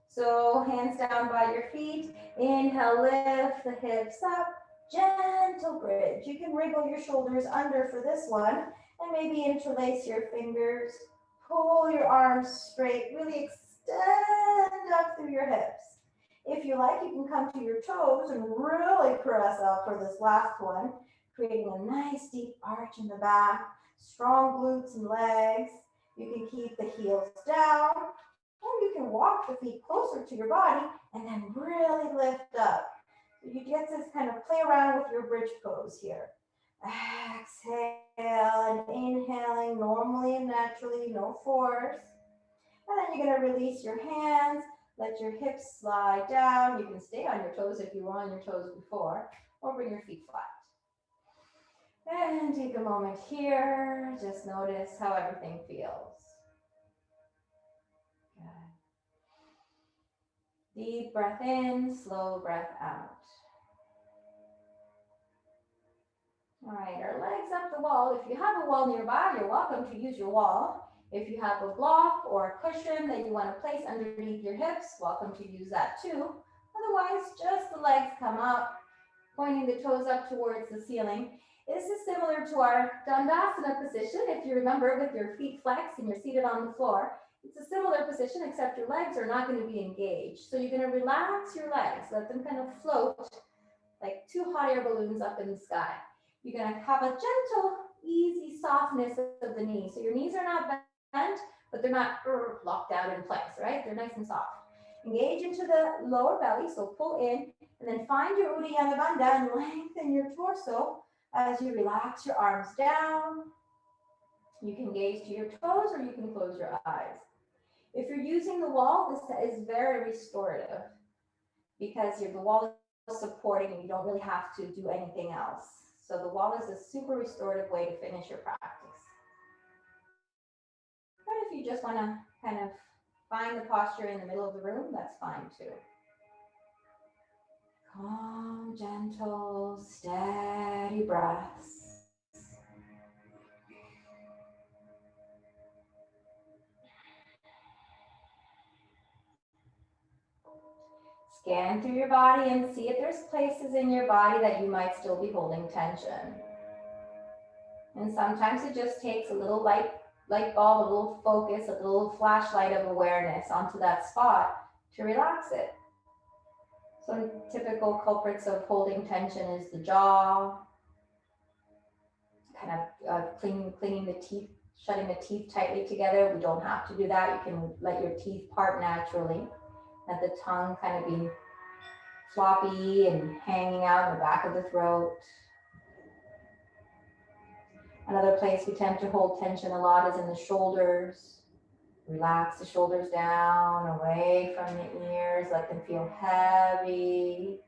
So hands down by your feet. Inhale, lift the hips up. Gentle bridge. You can wriggle your shoulders under for this one, and maybe interlace your fingers. Pull your arms straight. Really extend up through your hips. If you like, you can come to your toes and really press up for this last one, creating a nice deep arch in the back, strong glutes and legs. You can keep the heels down, or you can walk the feet closer to your body and then really lift up. So you get to kind of play around with your bridge pose here. Exhale and inhaling normally and naturally, no force. And then you're going to release your hands. Let your hips slide down. You can stay on your toes if you were on your toes before, or bring your feet flat. And take a moment here. Just notice how everything feels. Good. Deep breath in, slow breath out. All right, our legs up the wall. If you have a wall nearby, you're welcome to use your wall. If you have a block or a cushion that you want to place underneath your hips, welcome to use that too. Otherwise, just the legs come up, pointing the toes up towards the ceiling. This is similar to our Dandasana position. If you remember, with your feet flexed and you're seated on the floor, it's a similar position, except your legs are not going to be engaged. So you're going to relax your legs, let them kind of float like two hot air balloons up in the sky. You're going to have a gentle, easy softness of the knees. So your knees are not bent, but they're not locked out in place, right? They're nice and soft. Engage into the lower belly, so pull in, and then find your Uddiyana Bandha and lengthen your torso as you relax your arms down. You can gaze to your toes or you can close your eyes. If you're using the wall, this is very restorative because the wall is supporting and you don't really have to do anything else. So the wall is a super restorative way to finish your practice. But if you just want to kind of find the posture in the middle of the room, that's fine too. Calm, gentle, steady breaths. Scan through your body and see if there's places in your body that you might still be holding tension. And sometimes it just takes a little light light bulb, a little focus, a little flashlight of awareness onto that spot to relax it. Some typical culprits of holding tension is the jaw, kind of cleaning the teeth, shutting the teeth tightly together. We don't have to do that. You can let your teeth part naturally. Let the tongue kind of be floppy and hanging out in the back of the throat. Another place we tend to hold tension a lot is in the shoulders. Relax the shoulders down, away from the ears, let them feel heavy.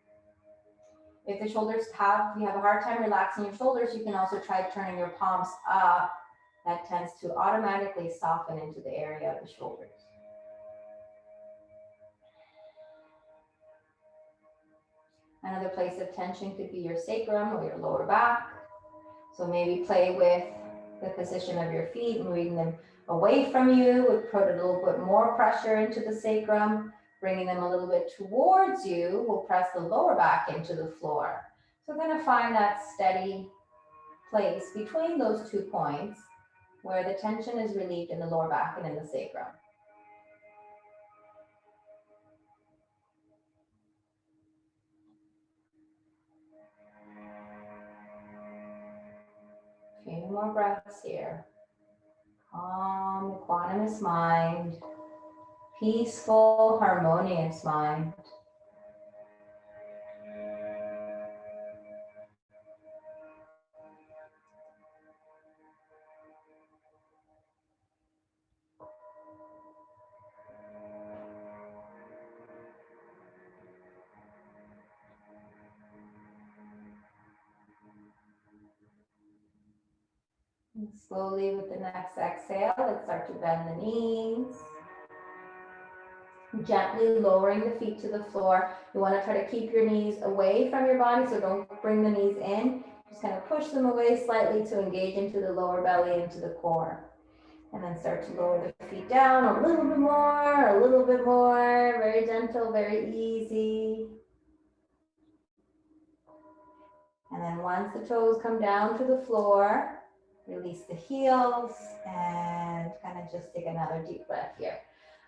If the shoulders you have a hard time relaxing your shoulders, you can also try turning your palms up. That tends to automatically soften into the area of the shoulders. Another place of tension could be your sacrum or your lower back. So maybe play with the position of your feet, moving them away from you would put a little bit more pressure into the sacrum. Bringing them a little bit towards you will press the lower back into the floor. So we're going to find that steady place between those 2 points where the tension is relieved in the lower back and in the sacrum. A few more breaths here. Calm, equanimous mind. Peaceful, harmonious mind. And slowly with the next exhale, let's start to bend the knees. Gently lowering the feet to the floor. You want to try to keep your knees away from your body, so don't bring the knees in. Just kind of push them away slightly to engage into the lower belly, into the core. And then start to lower the feet down a little bit more, very gentle, very easy. And then once the toes come down to the floor, release the heels and kind of just take another deep breath here.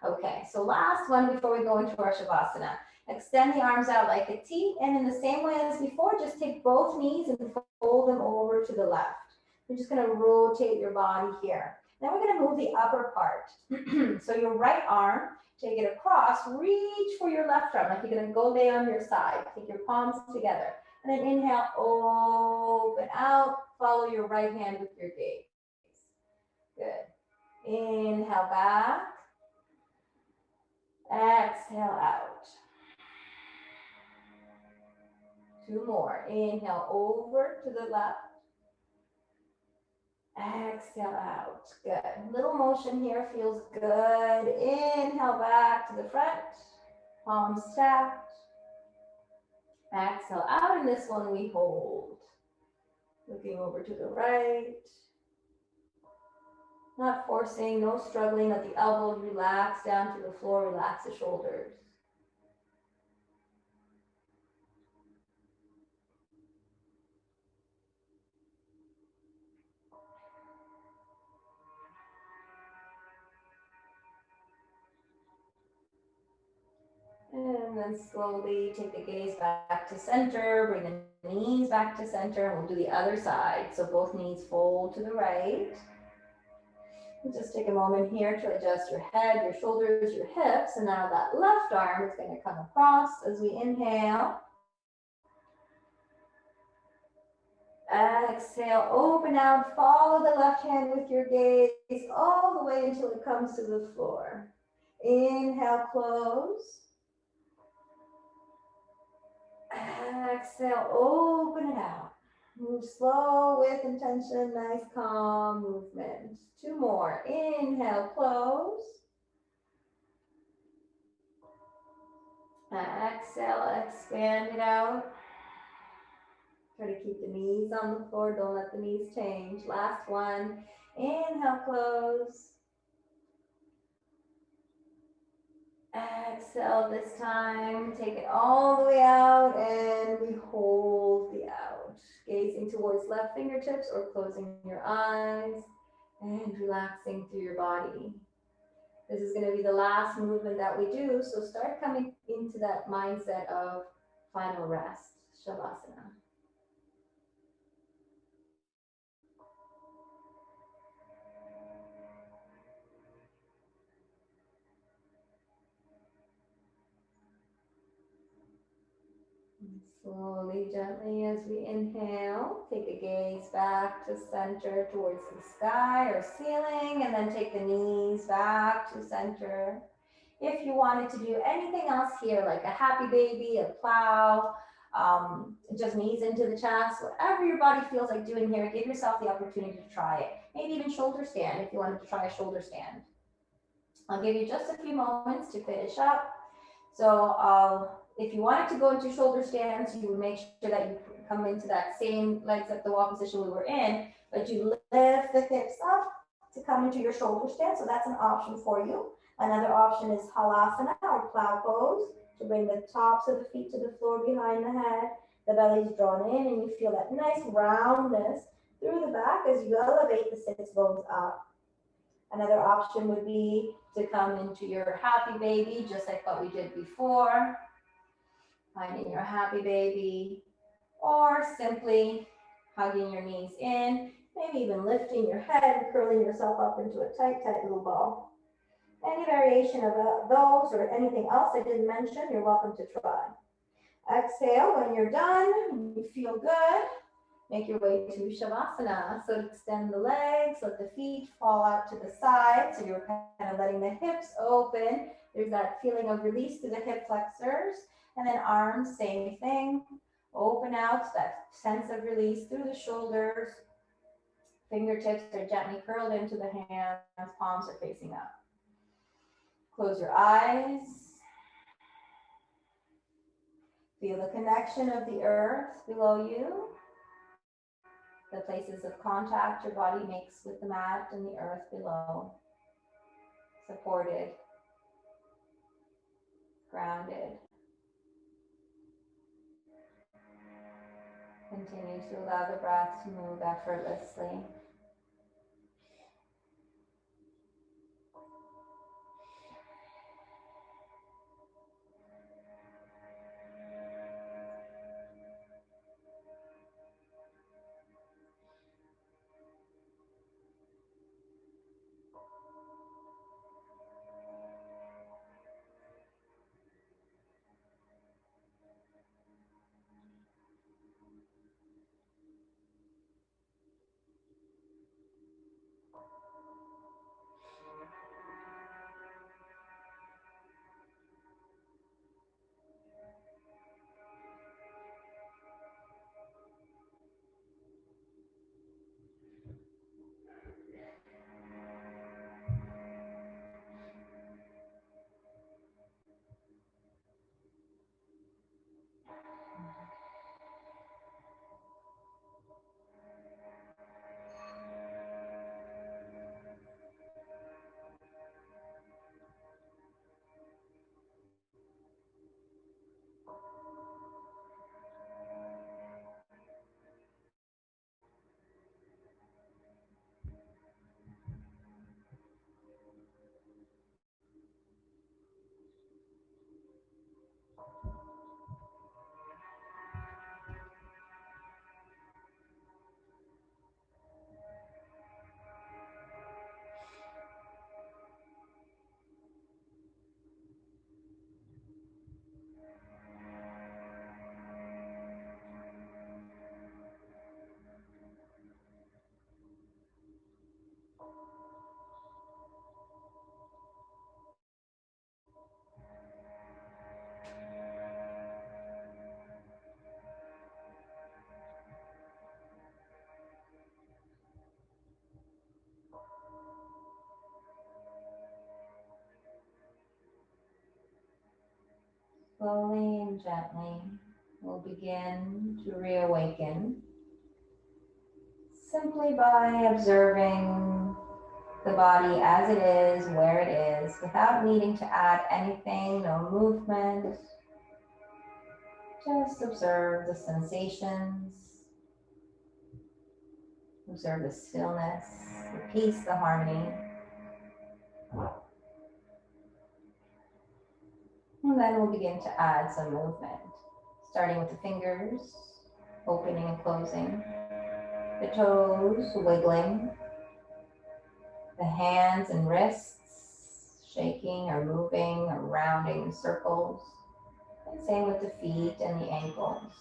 Okay, so last one before we go into our Shavasana. Extend the arms out like a T, and in the same way as before, just take both knees and fold them over to the left. You're just gonna rotate your body here. Then we're gonna move the upper part. So your right arm, take it across, reach for your left arm, like you're gonna go lay on your side. Take your palms together. And then inhale, open out, follow your right hand with your gaze. Good. Inhale back. Exhale out. 2 more. Inhale over to the left. Exhale out. Good. Little motion here feels good. Inhale back to the front. Palms stacked. Exhale out, and this one we hold. Looking over to the right. Not forcing, no struggling. Let the elbows relax down to the floor. Relax the shoulders. And then slowly take the gaze back to center, bring the knees back to center, and we'll do the other side. So both knees fold to the right. And just take a moment here to adjust your head, your shoulders, your hips, and now that left arm is going to come across as we inhale. Exhale, open out, follow the left hand with your gaze all the way until it comes to the floor. Inhale, close. Exhale, open it out. Move slow with intention, nice calm movement. 2 more. Inhale, close. Exhale, expand it out. Try to keep the knees on the floor. Don't let the knees change. Last one. Inhale, close. Exhale this time. Take it all the way out and we hold the out. Gazing towards left fingertips or closing your eyes. and relaxing through your body. This is going to be the last movement that we do, so start coming into that mindset of final rest, Shavasana. Slowly, gently, as we inhale, take a gaze back to center towards the sky or ceiling, and then take the knees back to center. If you wanted to do anything else here, like a happy baby, a plow, just knees into the chest, whatever your body feels like doing here, give yourself the opportunity to try it. Maybe even shoulder stand if you wanted to try a shoulder stand. I'll give you just a few moments to finish up. So if you wanted to go into shoulder stands, you would make sure that you come into that same legs at the wall position we were in, but you lift the hips up to come into your shoulder stand. So that's an option for you. Another option is halasana or plow pose to bring the tops of the feet to the floor behind the head. The belly is drawn in and you feel that nice roundness through the back as you elevate the sits bones up. Another option would be to come into your happy baby, just like what we did before, finding your happy baby, or simply hugging your knees in, maybe even lifting your head and curling yourself up into a tight, tight little ball. Any variation of those or anything else I didn't mention, you're welcome to try. Exhale when you're done, you feel good. Make your way to Shavasana. So extend the legs, let the feet fall out to the side. So you're kind of letting the hips open. There's that feeling of release through the hip flexors. And then arms, same thing. Open out, that sense of release through the shoulders. Fingertips are gently curled into the hands, palms are facing up. Close your eyes. Feel the connection of the earth below you. The places of contact your body makes with the mat and the earth below. Supported, grounded. Continue to allow the breath to move effortlessly. Slowly and gently, we'll begin to reawaken simply by observing the body as it is, where it is, without needing to add anything, no movement. Just observe the sensations, Observe the stillness, the peace, the harmony. And then we'll begin to add some movement, starting with the fingers, opening and closing, the toes wiggling, the hands and wrists shaking or moving or rounding in circles, and same with the feet and the ankles.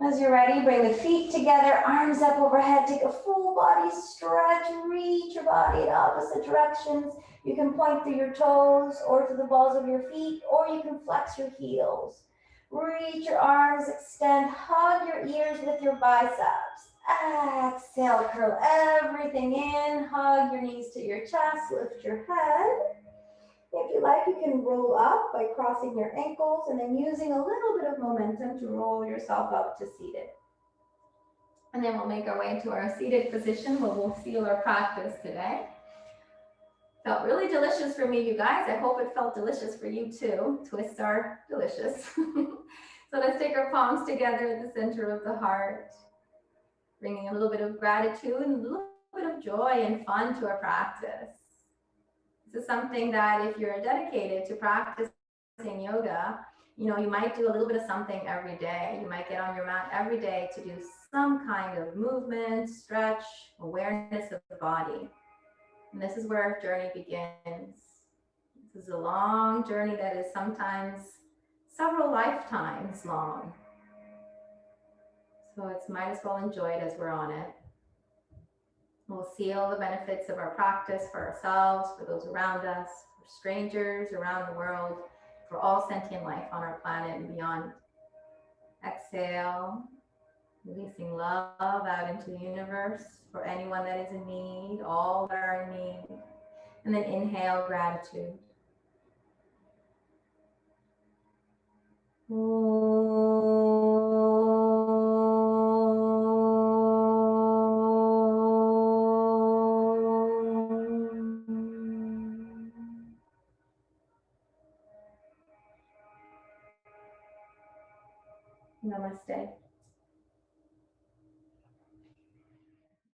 As you're ready, bring the feet together, arms up overhead, take a full body stretch, reach your body in opposite directions. You can point through your toes or to the balls of your feet, or you can flex your heels. Reach your arms, extend, hug your ears with your biceps. Exhale, curl everything in, hug your knees to your chest, lift your head. If you like, you can roll up by crossing your ankles and then using a little bit of momentum to roll yourself up to seated. And then we'll make our way into our seated position where we'll seal our practice today. Felt really delicious for me, you guys. I hope it felt delicious for you too. Twists are delicious. So let's take our palms together at the center of the heart, bringing a little bit of gratitude and a little bit of joy and fun to our practice. This is something that if you're dedicated to practicing yoga, you might do a little bit of something every day. You might get on your mat every day to do some kind of movement, stretch, awareness of the body. And this is where our journey begins. This is a long journey that is sometimes several lifetimes long. So it's might as well enjoy it as we're on it. We'll seal the benefits of our practice for ourselves, for those around us, for strangers around the world, for all sentient life on our planet and beyond. Exhale, releasing love out into the universe for anyone that is in need, all that are in need. And then inhale, gratitude. Namaste.